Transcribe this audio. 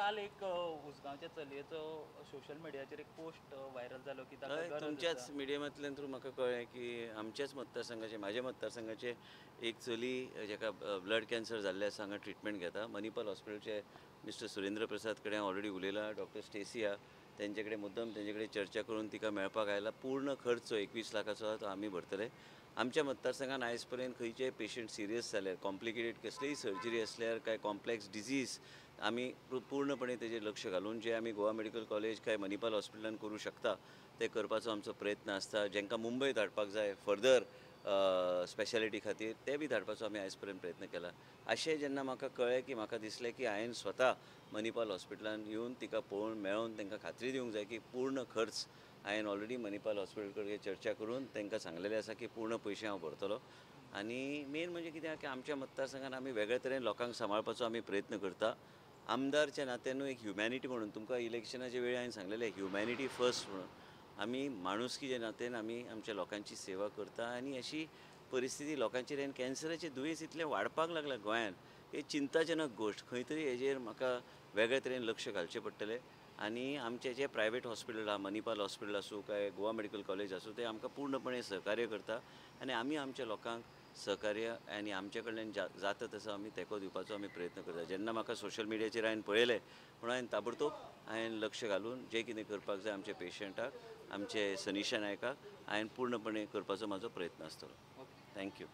काल एक उसगांवच्या चलयेचो सोशल मिडियाचेर एक पोस्ट व्हायरल जालो की ताका हय, गरज आसा. तुमच्याच मिडियमांतल्यान थ्रू म्हाका कळ्ळें की आमच्याच मतदारसंघाचे म्हाज्या मतदारसंघाचे एक चली जेका ब्लड कॅन्सर जाल्लें आसा हांगा ट्रिटमेंट घेता. मणिपाल हॉस्पिटलचे मिस्टर सुरेंद्र प्रसाद कडेन ऑलरेडी उलयलां. डॉक्टर स्टेसी आहा तेंचे कडेन मुद्दम तेंचे कडेन चर्चा करून तिका मेळपाक आयला. पूर्ण खर्च 21 लाखाचो आहा तो आमी भरतले. आमच्या मतदारसंघान आयज पर्यंत खंयचेय पेशंट सिरियस जाल्यार कॉम्प्लिकेटेड कसलीय सर्जरी आसल्यार काय कॉम्प्लेक्स डिजीज आमी पूर्णपणे तेजेर लक्ष घालून जे आमी गोवा मेडिकल कॉलेज काय मणिपाल हॉस्पिटलान करूं शकता ते करपाचो आमचो प्रयत्न आसता. जेंकां मुंबय धाडपाक जाय फर्दर स्पेशालिटी खातीर ते बी धाडपाचो आमी आयज पर्यंत प्रयत्न केला. अशें जेन्ना म्हाका कळ्ळें की म्हाका दिसलें की हांवें स्वता मणिपाल हॉस्पिटलान येवन तिका पळोवन मेळोवन तांकां खात्री दिवंक जाय की पूर्ण खर्च हांवें ऑलरेडी मणिपाल हॉस्पिटल कडेन चर्चा करून तांकां सांगलेलें आसा की पूर्ण पयशे हांव भरतलो. आनी मेन म्हणजे कितें की आमच्या मतदारसंघान आमी वेगळे तरेन लोकांक सांबाळपाचो आमी प्रयत्न करता. आमदारच्या नात्यानूय एक ह्युमॅनिटी म्हणून तुमकां इलेक्शनाच्या वेळी हांवें सांगलेलें ह्युमॅनिटी फर्स्ट म्हणून आमी माणुसकीचे नातेन आमी आमच्या लोकांची सेवा करता. आनी अशी परिस्थिती लोकांचेर आनी कॅन्सराचें दुयेंस इतलें वाडपाक लागलां गोंयांत ही चिंताजनक गोश्ट. खंय तरी हेजेर म्हाका वेगळे तरेन लक्ष घालचें पडटलें. आनी आमचे जे प्रायवेट हॉस्पिटल आहा मणिपाल हॉस्पिटल आसूं काय गोवा मेडिकल कॉलेज आसूं ते आमकां पूर्णपणे सहकार्य करता. आनी आमी आमच्या लोकांक सहकार्य आनी आमचे कडल्यान जाता तसो आमी तेंको दिवपाचो आमी प्रयत्न करता. जेन्ना म्हाका सोशल मिडियाचेर हांवें पळयलें म्हणून हांवें ताबडतोब लक्ष घालून जें कितें करपाक जाय आमच्या पेशंटाक आमचे सनिशा नायकाक हांवें पूर्णपणे करपाचो म्हाजो प्रयत्न आसतलो. ओके. थँक्यू.